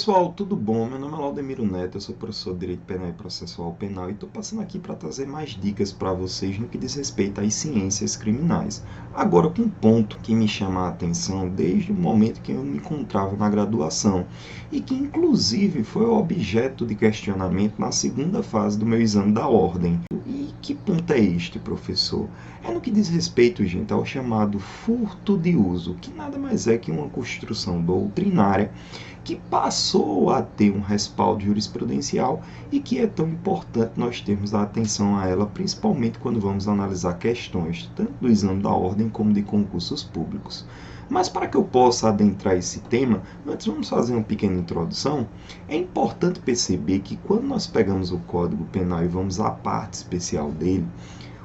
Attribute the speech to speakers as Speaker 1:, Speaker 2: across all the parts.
Speaker 1: pessoal, tudo bom? Meu nome é Laudemiro Neto, eu sou professor de Direito Penal e Processual Penal e estou passando aqui para trazer mais dicas para vocês no que diz respeito às ciências criminais. Agora, com um ponto que me chama a atenção desde o momento que eu me encontrava na graduação e que, inclusive, foi objeto de questionamento na segunda fase do meu exame da ordem. E que ponto é este, professor? É no que diz respeito, gente, ao chamado furto de uso, que nada mais é que uma construção doutrinária que passou a ter um respaldo jurisprudencial e que é tão importante nós termos a atenção a ela, principalmente quando vamos analisar questões tanto do exame da ordem como de concursos públicos. Mas para que eu possa adentrar esse tema, antes vamos fazer uma pequena introdução. É importante perceber que quando nós pegamos o Código Penal e vamos à parte especial dele,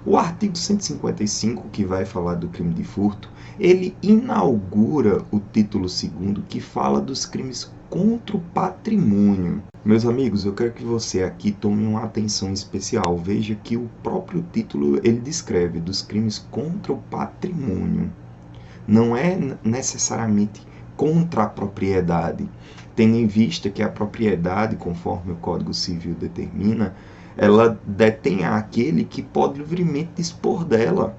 Speaker 1: o artigo 155, que vai falar do crime de furto, ele inaugura o título 2º, que fala dos crimes contra o patrimônio. Meus amigos, eu quero que você aqui tome uma atenção especial. Veja que o próprio título ele descreve dos crimes contra o patrimônio. Não é necessariamente contra a propriedade, tendo em vista que a propriedade, conforme o Código Civil determina, ela detém aquele que pode livremente dispor dela.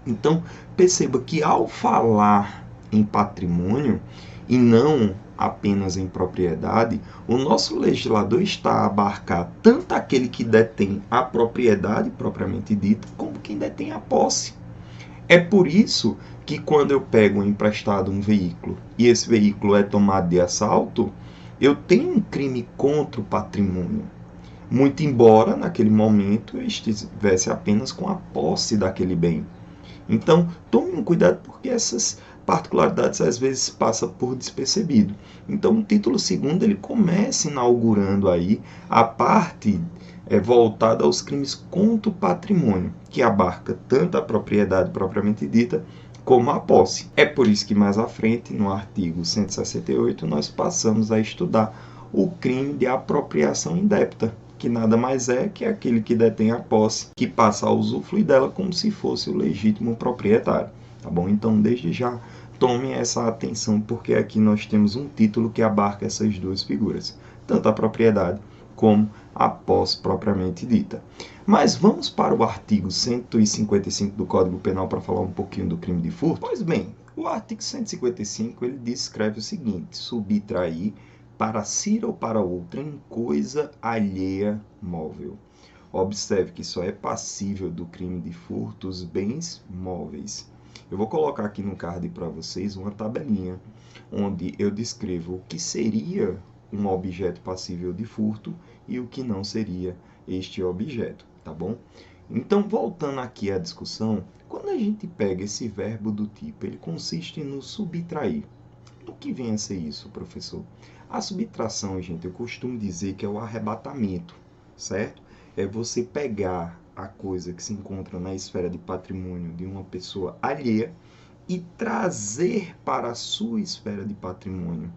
Speaker 1: Então, perceba que ao falar em patrimônio e não apenas em propriedade, o nosso legislador está a abarcar tanto aquele que detém a propriedade propriamente dita, como quem detém a posse. É por isso que quando eu pego emprestado um veículo e esse veículo é tomado de assalto, eu tenho um crime contra o patrimônio. Muito embora, naquele momento, eu estivesse apenas com a posse daquele bem. Então, tome um cuidado porque essas particularidades às vezes passam por despercebido. Então, o título 2º ele começa inaugurando aí a parte voltada aos crimes contra o patrimônio, que abarca tanto a propriedade propriamente dita como a posse. É por isso que mais à frente, no artigo 168, nós passamos a estudar o crime de apropriação indébita, que nada mais é que aquele que detém a posse, que passa a usufruir dela como se fosse o legítimo proprietário, tá bom? Então, desde já, tome essa atenção, porque aqui nós temos um título que abarca essas duas figuras, tanto a propriedade como a posse propriamente dita. Mas vamos para o artigo 155 do Código Penal para falar um pouquinho do crime de furto? Pois bem, o artigo 155 ele descreve o seguinte: subtrair para si ou para outrem coisa alheia móvel. Observe que só é passível do crime de furto os bens móveis. Eu vou colocar aqui no card para vocês uma tabelinha, onde eu descrevo o que seria um objeto passível de furto e o que não seria este objeto, tá bom? Então, voltando aqui à discussão, quando a gente pega esse verbo do tipo, ele consiste no subtrair. Do que vem a ser isso, professor? A subtração, gente, eu costumo dizer que é o arrebatamento, certo? É você pegar a coisa que se encontra na esfera de patrimônio de uma pessoa alheia e trazer para a sua esfera de patrimônio,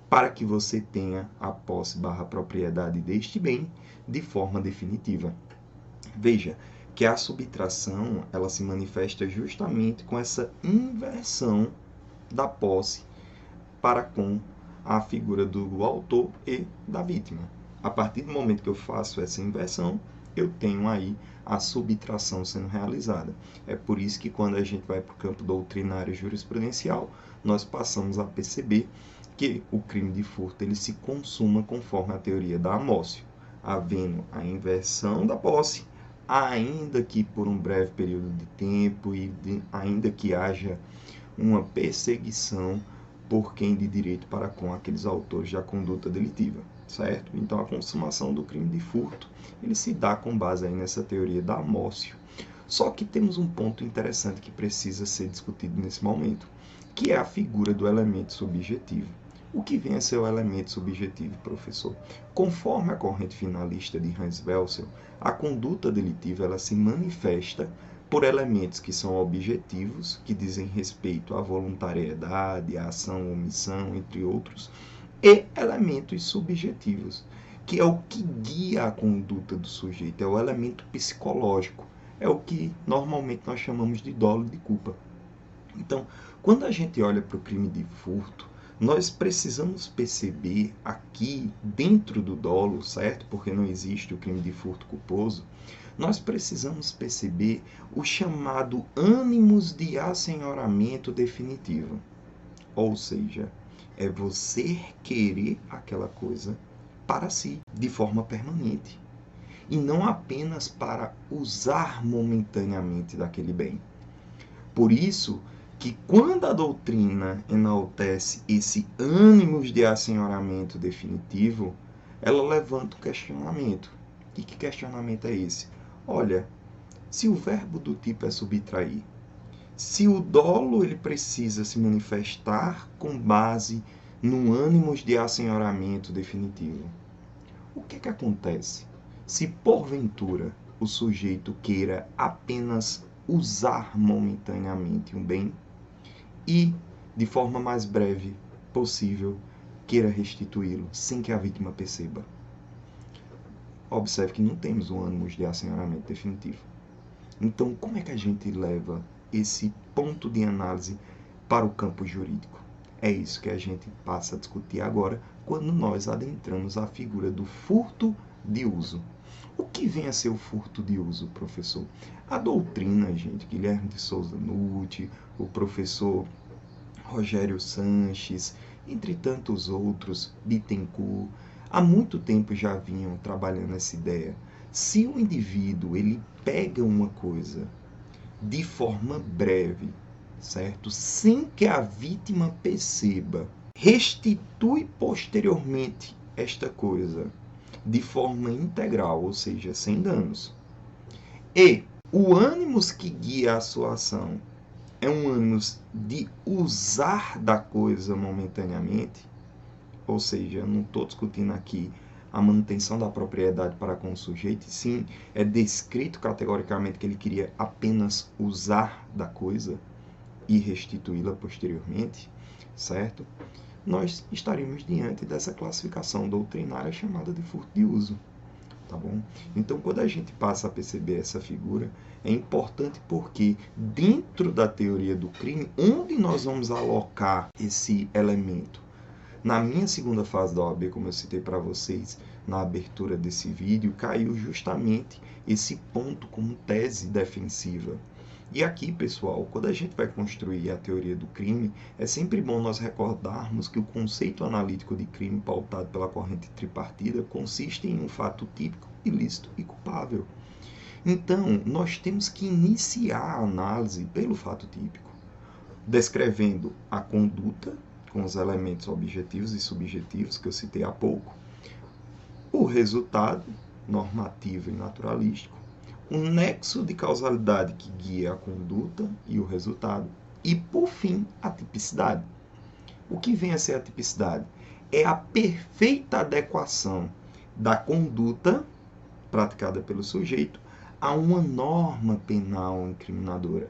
Speaker 1: para que você tenha a posse/propriedade deste bem de forma definitiva. Veja que a subtração, ela se manifesta justamente com essa inversão da posse para com a figura do autor e da vítima. A partir do momento que eu faço essa inversão, eu tenho aí a subtração sendo realizada. É por isso que quando a gente vai para o campo doutrinário e jurisprudencial, nós passamos a perceber que o crime de furto ele se consuma conforme a teoria da Amócio, havendo a inversão da posse, ainda que por um breve período de tempo e ainda que haja uma perseguição por quem de direito para com aqueles autores da conduta delitiva, certo? Então, a consumação do crime de furto, ele se dá com base aí nessa teoria da Amócio. Só que temos um ponto interessante que precisa ser discutido nesse momento, que é a figura do elemento subjetivo. O que vem a ser o elemento subjetivo, professor? Conforme a corrente finalista de Hans Welsel, a conduta delitiva ela se manifesta por elementos que são objetivos, que dizem respeito à voluntariedade, à ação ou omissão, entre outros, e elementos subjetivos, que é o que guia a conduta do sujeito, é o elemento psicológico, é o que normalmente nós chamamos de dolo de culpa. Então, quando a gente olha para o crime de furto, Nós precisamos perceber aqui, dentro do dolo, certo? Porque não existe o crime de furto culposo, nós precisamos perceber o chamado ânimos de assenhoramento definitivo. Ou seja, é você querer aquela coisa para si, de forma permanente. E não apenas para usar momentaneamente daquele bem. Por isso que quando a doutrina enaltece esse ânimos de assenhoramento definitivo, ela levanta o questionamento. E que questionamento é esse? Olha, se o verbo do tipo é subtrair, se o dolo ele precisa se manifestar com base num ânimos de assenhoramento definitivo, o que acontece se porventura o sujeito queira apenas usar momentaneamente um bem e, de forma mais breve possível, queira restituí-lo sem que a vítima perceba? Observe que não temos um ânimos de assenhoramento definitivo. Então, como é que a gente leva esse ponto de análise para o campo jurídico? É isso que a gente passa a discutir agora, quando nós adentramos a figura do furto de uso. O que vem a ser o furto de uso, professor? A doutrina, gente, Guilherme de Souza Nutti, o professor Rogério Sanches, entre tantos outros, Bittencourt, há muito tempo já vinham trabalhando essa ideia. Se o indivíduo ele pega uma coisa de forma breve, certo? Sem que a vítima perceba, restitui posteriormente esta coisa de forma integral, ou seja, sem danos. E o ânimos que guia a sua ação é um ânimos de usar da coisa momentaneamente, ou seja, eu não estou discutindo aqui a manutenção da propriedade para com o sujeito, sim, é descrito categoricamente que ele queria apenas usar da coisa e restituí-la posteriormente, certo? Nós estaremos diante dessa classificação doutrinária chamada de furto de uso, tá bom? Então, quando a gente passa a perceber essa figura, é importante porque dentro da teoria do crime, onde nós vamos alocar esse elemento? Na minha segunda fase da OAB, como eu citei para vocês na abertura desse vídeo, caiu justamente esse ponto como tese defensiva. E aqui, pessoal, quando a gente vai construir a teoria do crime, é sempre bom nós recordarmos que o conceito analítico de crime pautado pela corrente tripartida consiste em um fato típico, ilícito e culpável. Então, nós temos que iniciar a análise pelo fato típico, descrevendo a conduta com os elementos objetivos e subjetivos que eu citei há pouco, o resultado normativo e naturalístico, o nexo de causalidade que guia a conduta e o resultado, e, por fim, a tipicidade. O que vem a ser a tipicidade? É a perfeita adequação da conduta praticada pelo sujeito a uma norma penal incriminadora.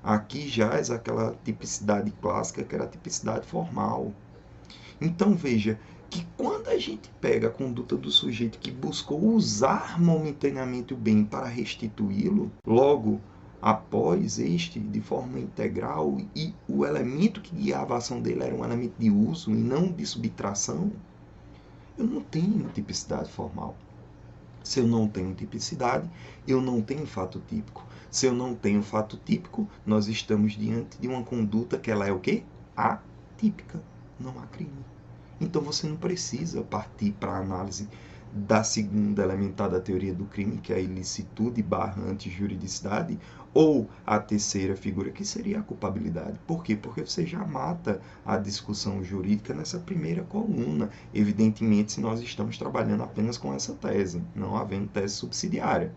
Speaker 1: Aqui jaz aquela tipicidade clássica, que era a tipicidade formal. Então, veja que quando a gente pega a conduta do sujeito que buscou usar momentaneamente o bem para restituí-lo, logo após este, de forma integral, e o elemento que guiava a ação dele era um elemento de uso e não de subtração, eu não tenho tipicidade formal. Se eu não tenho tipicidade, eu não tenho fato típico. Se eu não tenho fato típico, nós estamos diante de uma conduta que ela é o quê? Atípica, não há crime. Então você não precisa partir para a análise da segunda elementar da teoria do crime, que é a ilicitude barra antijuridicidade, ou a terceira figura, que seria a culpabilidade. Por quê? Porque você já mata a discussão jurídica nessa primeira coluna, evidentemente, se nós estamos trabalhando apenas com essa tese, não havendo tese subsidiária.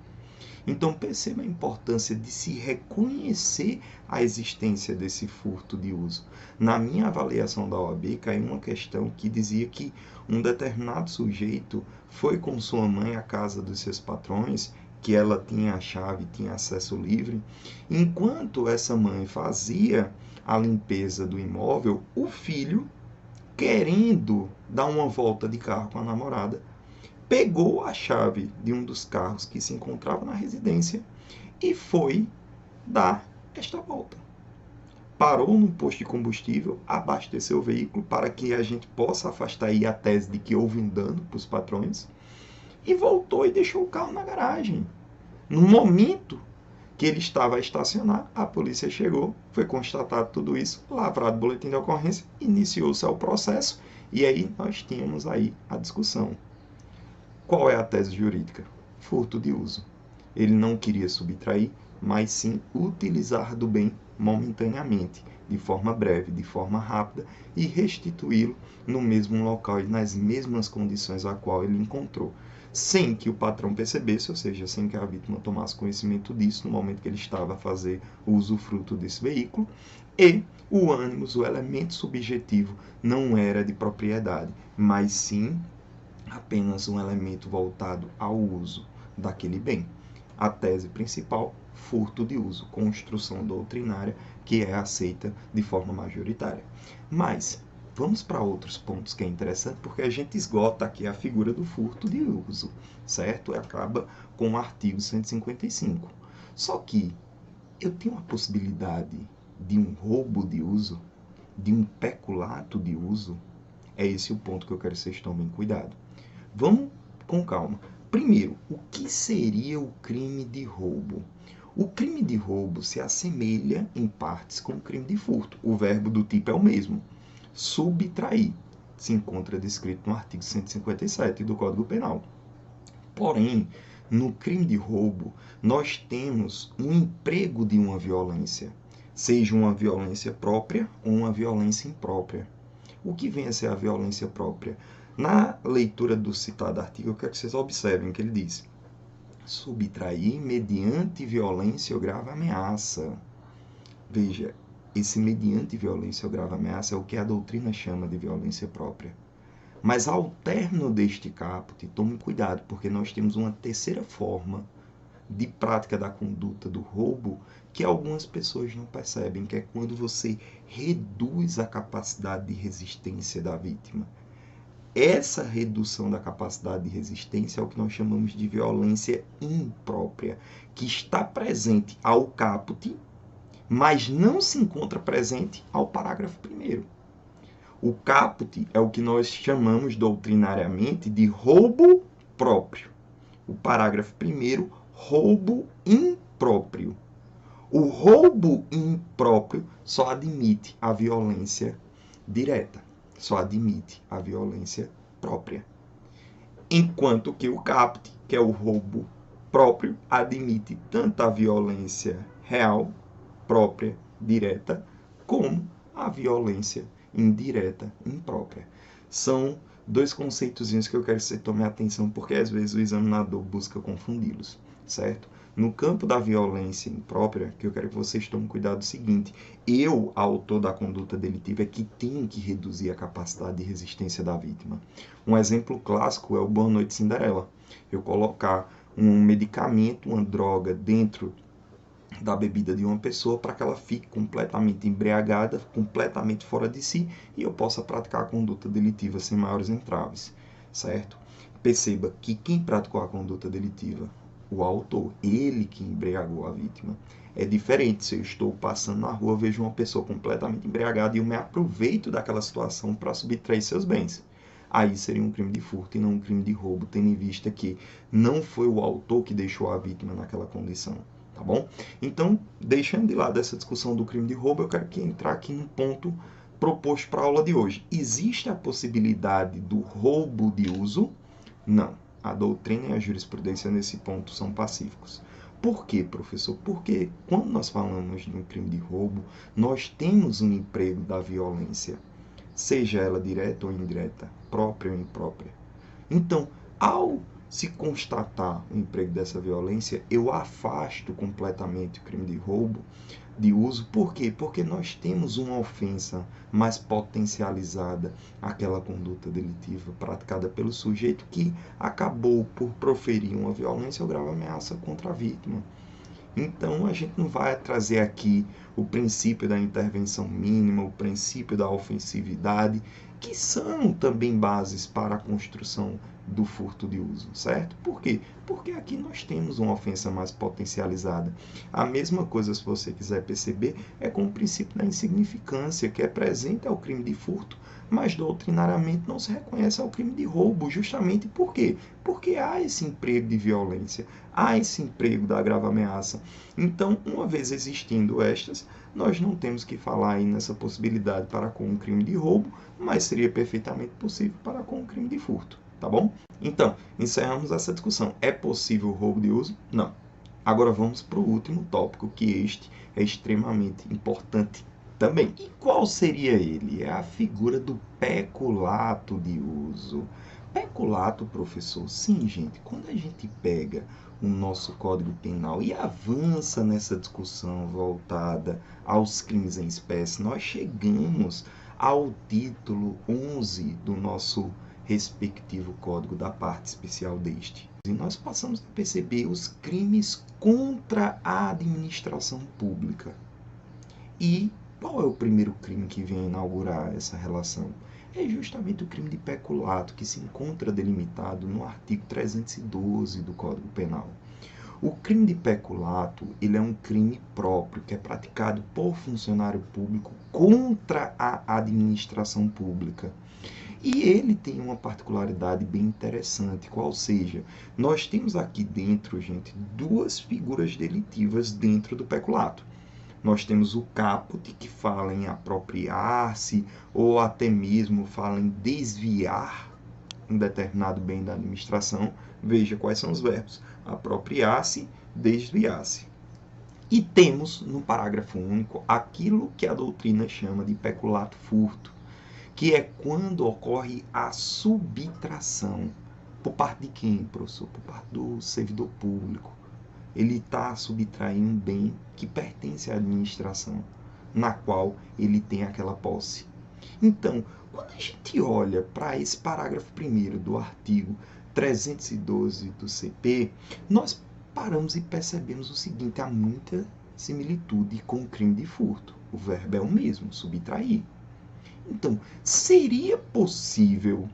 Speaker 1: Então, perceba a importância de se reconhecer a existência desse furto de uso. Na minha avaliação da OAB, caiu uma questão que dizia que um determinado sujeito foi com sua mãe à casa dos seus patrões, que ela tinha a chave, tinha acesso livre. Enquanto essa mãe fazia a limpeza do imóvel, o filho, querendo dar uma volta de carro com a namorada, pegou a chave de um dos carros que se encontrava na residência e foi dar esta volta. parou num posto de combustível, abasteceu o veículo para que a gente possa afastar aí a tese de que houve um dano para os patrões, e voltou e deixou o carro na garagem. No momento que ele estava a estacionar, a polícia chegou, foi constatado tudo isso, lavrado o boletim de ocorrência, iniciou-se o processo, e aí nós tínhamos aí a discussão. Qual é a tese jurídica? Furto de uso. Ele não queria subtrair, mas sim utilizar do bem momentaneamente, de forma breve, de forma rápida, e restituí-lo no mesmo local e nas mesmas condições a qual ele encontrou, sem que o patrão percebesse, ou seja, sem que a vítima tomasse conhecimento disso no momento que ele estava a fazer o usufruto desse veículo, e o ânimos, o elemento subjetivo, não era de propriedade, mas sim apenas um elemento voltado ao uso daquele bem. A tese principal, furto de uso, construção doutrinária que é aceita de forma majoritária. Mas vamos para outros pontos que é interessante, porque a gente esgota aqui a figura do furto de uso, certo? E acaba com o artigo 155. Só que eu tenho a possibilidade de um roubo de uso, de um peculato de uso. É esse o ponto que eu quero que vocês tomem cuidado. Vamos com calma. Primeiro, o que seria o crime de roubo? O crime de roubo se assemelha em partes com o crime de furto. O verbo do tipo é o mesmo. Subtrair se encontra descrito no artigo 157 do Código Penal. Porém, no crime de roubo, nós temos um emprego de uma violência, seja uma violência própria ou uma violência imprópria. O que vem a ser a violência própria? Na leitura do citado artigo, eu quero que vocês observem que ele diz: subtrair mediante violência ou grave ameaça. Veja, esse mediante violência ou grave ameaça é o que a doutrina chama de violência própria. Mas ao término deste caput, tome cuidado, porque nós temos uma terceira forma de prática da conduta do roubo que algumas pessoas não percebem, que é quando você reduz a capacidade de resistência da vítima. Essa redução da capacidade de resistência é o que nós chamamos de violência imprópria, que está presente ao caput, mas não se encontra presente ao parágrafo 1º. O caput é o que nós chamamos doutrinariamente de roubo próprio. O parágrafo 1º, roubo impróprio. O roubo impróprio só admite a violência direta, só admite a violência própria. Enquanto que o caput, que é o roubo próprio, admite tanto a violência real, própria, direta, como a violência indireta, imprópria. São dois conceitozinhos que eu quero que você tome atenção, porque às vezes o examinador busca confundi-los, certo? No campo da violência imprópria, que eu quero que vocês tomem cuidado do seguinte: eu, autor da conduta delitiva, é que tenho que reduzir a capacidade de resistência da vítima. Um exemplo clássico é o Boa Noite Cinderela. Eu colocar um medicamento, uma droga dentro da bebida de uma pessoa para que ela fique completamente embriagada, completamente fora de si, e eu possa praticar a conduta delitiva sem maiores entraves, certo? Perceba que quem praticou a conduta delitiva? O autor, ele que embriagou a vítima. É diferente se eu estou passando na rua, vejo uma pessoa completamente embriagada e eu me aproveito daquela situação para subtrair seus bens. Aí seria um crime de furto e não um crime de roubo, tendo em vista que não foi o autor que deixou a vítima naquela condição. Tá bom? Então, deixando de lado essa discussão do crime de roubo, eu quero entrar aqui num ponto proposto para a aula de hoje. Existe a possibilidade do roubo de uso? Não. A doutrina e a jurisprudência nesse ponto são pacíficos. Por quê, professor? Porque quando nós falamos de um crime de roubo, nós temos um emprego da violência, seja ela direta ou indireta, própria ou imprópria. Então, ao se constatar o emprego dessa violência, eu afasto completamente o crime de roubo de uso. Por quê? Porque nós temos uma ofensa mais potencializada àquela conduta delitiva praticada pelo sujeito que acabou por proferir uma violência ou grave ameaça contra a vítima. Então, a gente não vai trazer aqui o princípio da intervenção mínima, o princípio da ofensividade, que são também bases para a construção do furto de uso, certo? Por quê? Porque aqui nós temos uma ofensa mais potencializada. A mesma coisa, se você quiser perceber, é com o princípio da insignificância, que é presente ao crime de furto, mas doutrinariamente não se reconhece ao crime de roubo, justamente por quê? Porque há esse emprego de violência, há esse emprego da grave ameaça. Então, uma vez existindo estas, nós não temos que falar aí nessa possibilidade para com um crime de roubo, mas seria perfeitamente possível para com um crime de furto, tá bom? Então, encerramos essa discussão. É possível o roubo de uso? Não. Agora vamos para o último tópico, que este é extremamente importante também. E qual seria ele? É a figura do peculato de uso. Peculato, professor? Sim, gente, quando a gente pega o nosso Código Penal e avança nessa discussão voltada aos crimes em espécie, nós chegamos ao título 11 do nosso respectivo código da parte especial deste. E nós passamos a perceber os crimes contra a administração pública. E qual é o primeiro crime que vem inaugurar essa relação? É justamente o crime de peculato, que se encontra delimitado no artigo 312 do Código Penal. O crime de peculato, ele é um crime próprio, que é praticado por funcionário público contra a administração pública. E ele tem uma particularidade bem interessante, qual seja, nós temos aqui dentro, gente, duas figuras delitivas dentro do peculato. Nós temos o caput, que fala em apropriar-se, ou até mesmo fala em desviar um determinado bem da administração. Veja quais são os verbos: apropriar-se, desviar-se. E temos, no parágrafo único, aquilo que a doutrina chama de peculato furto, que é quando ocorre a subtração. Por parte de quem, professor? Por parte do servidor público. Ele está subtraindo um bem que pertence à administração, na qual ele tem aquela posse. Então, quando a gente olha para esse parágrafo 1º do artigo 312 do CP, nós paramos e percebemos o seguinte: há muita similitude com o crime de furto. O verbo é o mesmo, subtrair. Então, seria possível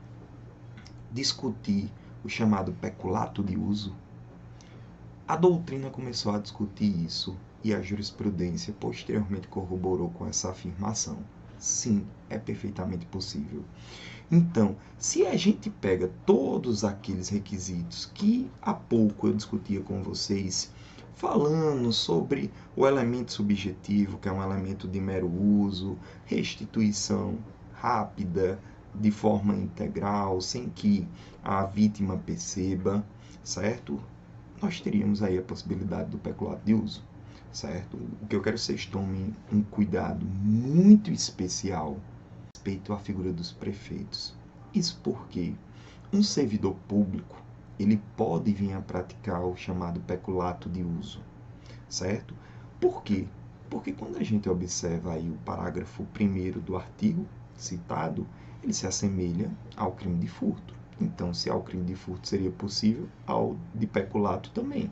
Speaker 1: discutir o chamado peculato de uso? A doutrina começou a discutir isso e a jurisprudência posteriormente corroborou com essa afirmação. Sim, é perfeitamente possível. Então, se a gente pega todos aqueles requisitos que há pouco eu discutia com vocês, falando sobre o elemento subjetivo, que é um elemento de mero uso, restituição rápida, de forma integral, sem que a vítima perceba, certo? Nós teríamos aí a possibilidade do peculato de uso, certo? O que eu quero que vocês tomem um cuidado muito especial respeito à figura dos prefeitos. Isso porque um servidor público, ele pode vir a praticar o chamado peculato de uso, certo? Por quê? Porque quando a gente observa aí o parágrafo 1º do artigo citado, ele se assemelha ao crime de furto. Então, se ao crime de furto seria possível, ao de peculato também,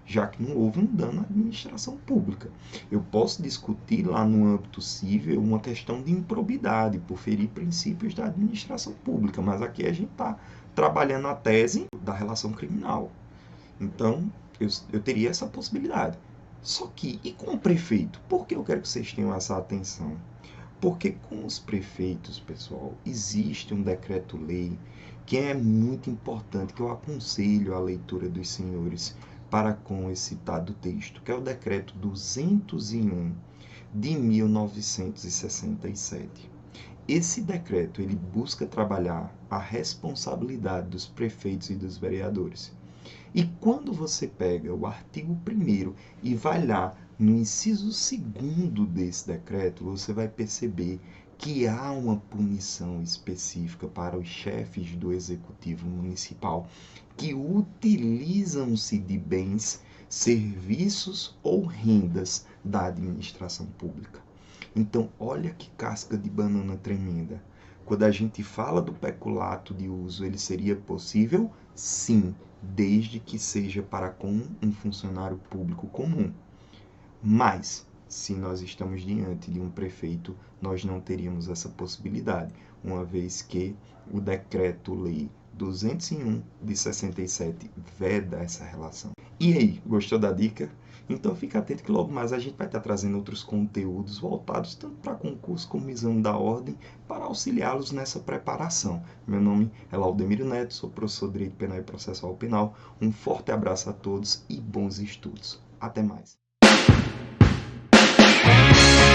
Speaker 1: já que não houve um dano à administração pública. Eu posso discutir lá no âmbito civil uma questão de improbidade, por ferir princípios da administração pública, mas aqui a gente está trabalhando a tese da relação criminal. Então, eu teria essa possibilidade. Só que, e com o prefeito? Por que eu quero que vocês tenham essa atenção? Porque com os prefeitos, pessoal, existe um decreto-lei que é muito importante, que eu aconselho a leitura dos senhores para com esse citado texto, que é o decreto 201 de 1967. Esse decreto, ele busca trabalhar a responsabilidade dos prefeitos e dos vereadores. E quando você pega o artigo 1º e vai lá no inciso 2º desse decreto, você vai perceber que há uma punição específica para os chefes do executivo municipal que utilizam-se de bens, serviços ou rendas da administração pública. Então, olha que casca de banana tremenda. Quando a gente fala do peculato de uso, ele seria possível? Sim, desde que seja para com um funcionário público comum. Mas, se nós estamos diante de um prefeito, nós não teríamos essa possibilidade, uma vez que o Decreto-Lei 201 de 67 veda essa relação. E aí, gostou da dica? Então fica atento que logo mais a gente vai estar trazendo outros conteúdos voltados tanto para concurso como exame da ordem, para auxiliá-los nessa preparação. Meu nome é Laudemiro Neto, sou professor de Direito Penal e Processual Penal. Um forte abraço a todos e bons estudos. Até mais.